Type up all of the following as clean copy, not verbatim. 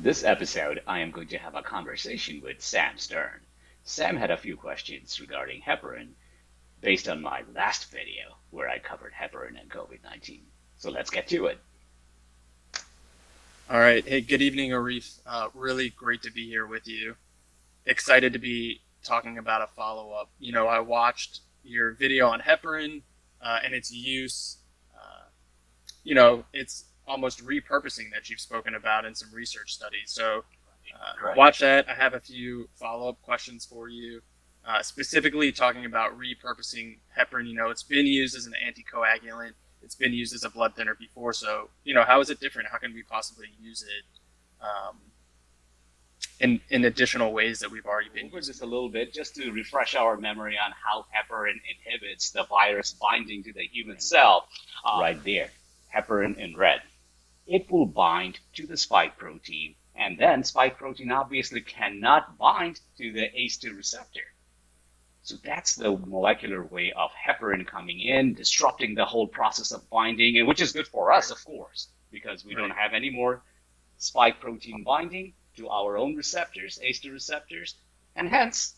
This episode, I am going to have a conversation with Sam Stern. Sam had a few questions regarding heparin based on my last video where I covered heparin and COVID-19. So let's get to it. All right. Hey, good evening, Arif. Really great to be here with you. Excited to be talking about a follow-up. I watched your video on heparin and its use. It's almost repurposing that you've spoken about in some research studies. So watch that. I have a few follow-up questions for you, specifically talking about repurposing heparin. It's been used as an anticoagulant. It's been used as a blood thinner before. So, how is it different? How can we possibly use it in additional ways that we've already been using? Just a little bit, just to refresh our memory on how heparin inhibits the virus binding to the human cell. Right there, heparin in red. It will bind to the spike protein, and then spike protein obviously cannot bind to the ACE2 receptor. So that's the molecular way of heparin coming in, disrupting the whole process of binding, and which is good for us, of course, because we don't have any more spike protein binding to our own receptors, ACE2 receptors, and hence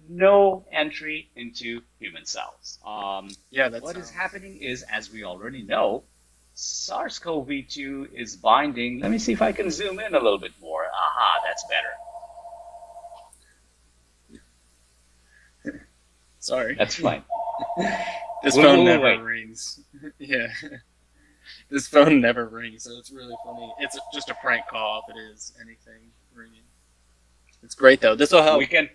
no entry into human cells. What is happening is, as we already know, SARS-CoV-2 is binding. Let me see if I can zoom in a little bit more. Aha, that's better. Sorry. That's fine. This phone never rings. Yeah. This phone never rings, so it's really funny. It's just a prank call if it is anything ringing. It's great, though. This will help. We can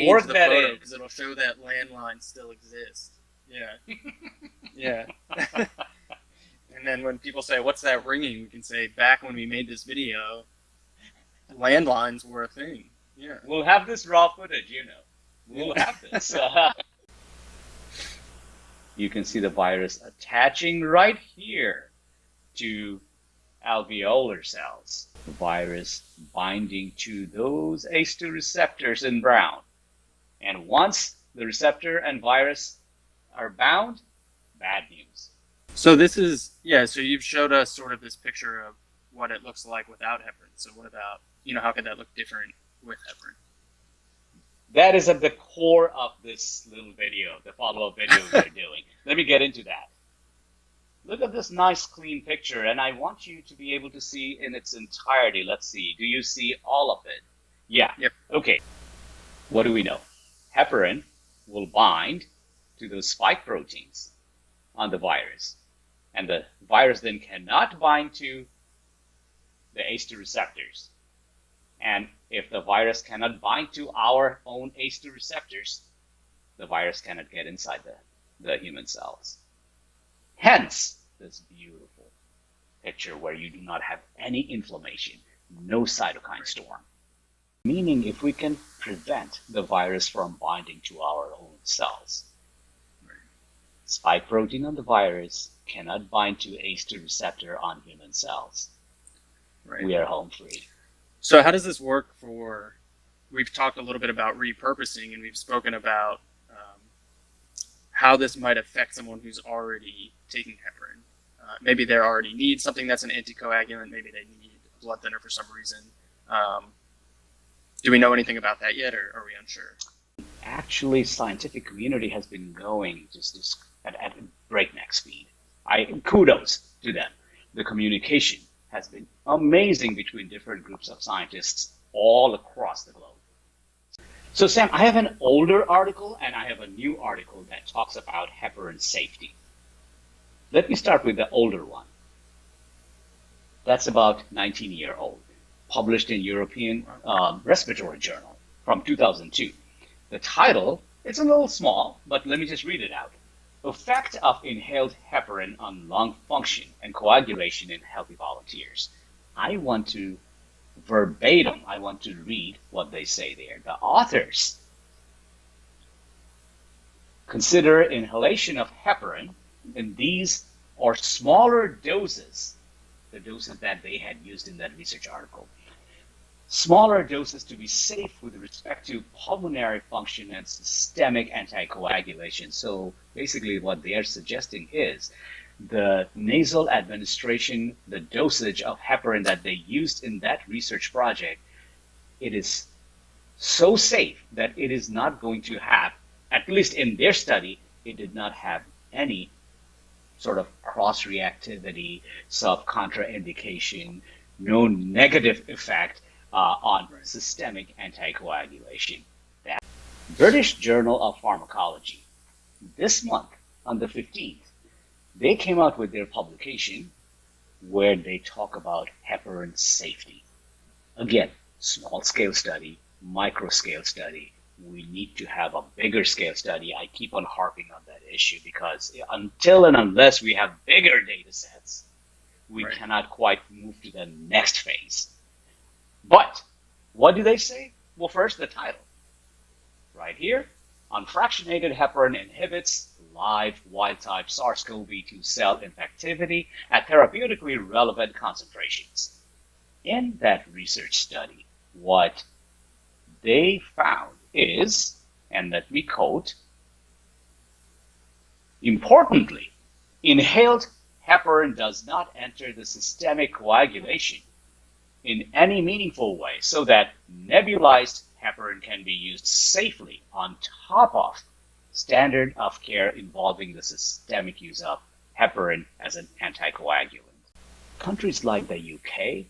work that in. Because it'll show that landlines still exist. Yeah. Yeah. And then when people say, "What's that ringing?" we can say, "Back when we made this video, landlines were a thing." Yeah. We'll have this raw footage, We'll have this. You can see the virus attaching right here to alveolar cells. The virus binding to those ACE2 receptors in brown. And once the receptor and virus are bound, bad news. So this is, so you've showed us sort of this picture of what it looks like without heparin. So what about, how could that look different with heparin? That is at the core of this little video, the follow-up video we're doing. Let me get into that. Look at this nice clean picture, and I want you to be able to see in its entirety. Let's see. Do you see all of it? Yeah. Yep. Okay. What do we know? Heparin will bind to those spike proteins on the virus. And the virus then cannot bind to the ACE2 receptors. And if the virus cannot bind to our own ACE2 receptors, the virus cannot get inside the human cells. Hence, this beautiful picture where you do not have any inflammation, no cytokine storm. Meaning, if we can prevent the virus from binding to our own cells, spike protein on the virus cannot bind to ACE2 receptor on human cells. Right. We are home free. So how does this work we've talked a little bit about repurposing, and we've spoken about how this might affect someone who's already taking heparin. Maybe they already need something that's an anticoagulant. Maybe they need a blood thinner for some reason. Do we know anything about that yet, or are we unsure? Actually, scientific community has been going just at breakneck speed. Kudos to them. The communication has been amazing between different groups of scientists all across the globe. So Sam, I have an older article and I have a new article that talks about heparin safety. Let me start with the older one. That's about 19-year-old, published in European Respiratory Journal from 2002. The title, it's a little small, but let me just read it out. Effect of inhaled heparin on lung function and coagulation in healthy volunteers. I want to read what they say there. The authors consider inhalation of heparin in these or smaller doses, the doses that they had used in that research article, smaller doses to be safe with respect to pulmonary function and systemic anticoagulation. So basically what they are suggesting is The nasal administration, the dosage of heparin that they used in that research project, it is so safe that it is not going to have, at least in their study, it did not have any sort of cross reactivity, sub contraindication, no negative effect on systemic anticoagulation. That British Journal of Pharmacology, this month on the 15th, they came out with their publication where they talk about heparin safety. Again, small scale study, micro scale study. We need to have a bigger scale study. I keep on harping on that issue because until and unless we have bigger data sets, we cannot quite move to the next phase. But what do they say? Well, first, the title. Right here, unfractionated heparin inhibits live wild-type SARS-CoV-2 cell infectivity at therapeutically relevant concentrations. In that research study, what they found is, and let me quote, importantly, inhaled heparin does not enter the systemic coagulation in any meaningful way so that nebulized heparin can be used safely on top of standard of care involving the systemic use of heparin as an anticoagulant. Countries like the UK,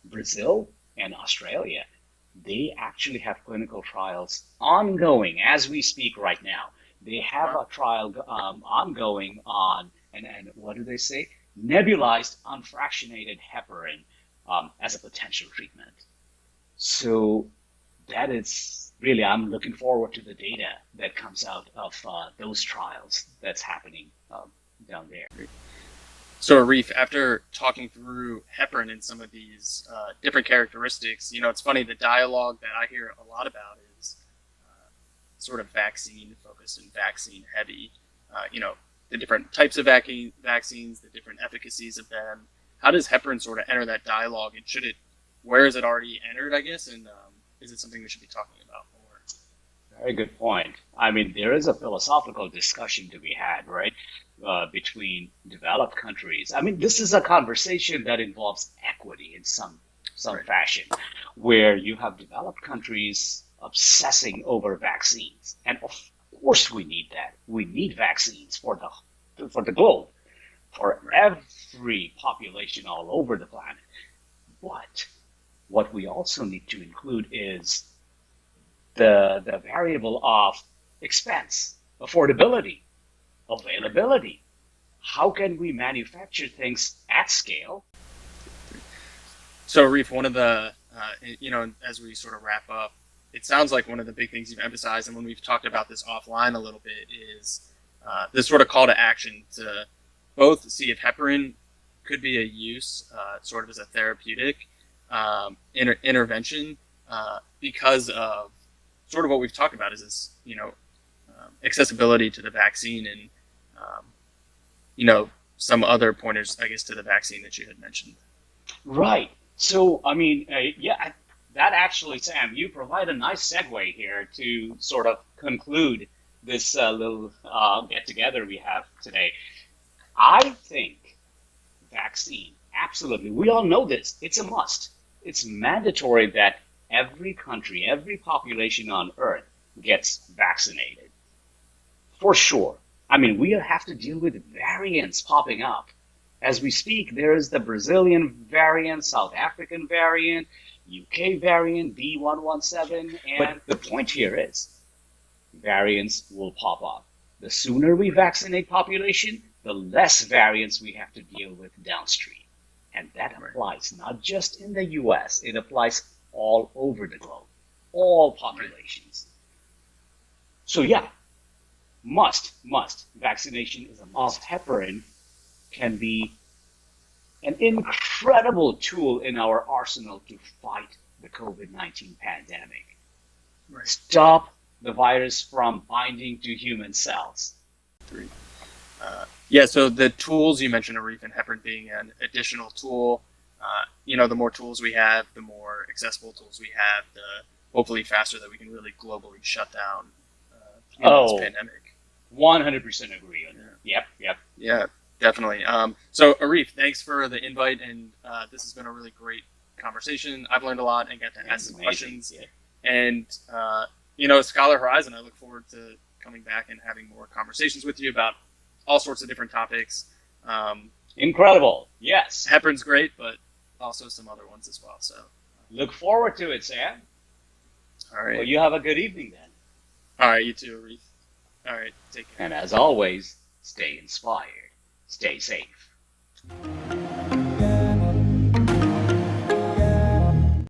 Brazil, and Australia, they actually have clinical trials ongoing as we speak right now. They have a trial ongoing on, and what do they say? Nebulized unfractionated heparin as a potential treatment. So that is really, I'm looking forward to the data that comes out of those trials that's happening down there. So Arif, after talking through heparin and some of these different characteristics, it's funny, the dialogue that I hear a lot about is sort of vaccine focused and vaccine heavy. The different types of vaccines, the different efficacies of them. How does heparin sort of enter that dialogue, and where is it already entered, I guess, and is it something we should be talking about more? Very good point. I mean, there is a philosophical discussion to be had, right, between developed countries. I mean, this is a conversation that involves equity in some fashion, where you have developed countries obsessing over vaccines, and of course we need that. We need vaccines for the globe, for every population all over the planet. But what we also need to include is the variable of expense, affordability, availability. How can we manufacture things at scale? So, Reef, one of the, as we sort of wrap up, it sounds like one of the big things you've emphasized, and when we've talked about this offline a little bit, is this sort of call to action to both see if heparin could be a use sort of as a therapeutic intervention because of sort of what we've talked about is this, accessibility to the vaccine and, some other pointers, I guess, to the vaccine that you had mentioned. Right. So, I mean, that actually, Sam, you provide a nice segue here to sort of conclude this little get-together we have today. I think vaccine, absolutely. We all know this. It's a must. It's mandatory that every country, every population on Earth gets vaccinated. For sure. I mean, we have to deal with variants popping up. As we speak, there is the Brazilian variant, South African variant, UK variant, B117, and the point here is variants will pop up. The sooner we vaccinate population, the less variants we have to deal with downstream. And that applies not just in the US, it applies all over the globe, all populations. So yeah, must. Vaccination is a must. Heparin can be an incredible tool in our arsenal to fight the COVID-19 pandemic. Right. Stop the virus from binding to human cells. So the tools you mentioned, Arif, and heparin being an additional tool, the more tools we have, the more accessible tools we have, the hopefully faster that we can really globally shut down this pandemic. 100% agree on that. Yep. Yeah, definitely. So Arif, thanks for the invite, and this has been a really great conversation. I've learned a lot and got to ask some questions. Yeah. And Scholar Horizon, I look forward to coming back and having more conversations with you about all sorts of different topics. Incredible. Yes. Heparin's great, but also some other ones as well. So look forward to it, Sam. All right. Well, you have a good evening then. All right, you too, Arif. All right, take care. And as always, stay inspired, stay safe.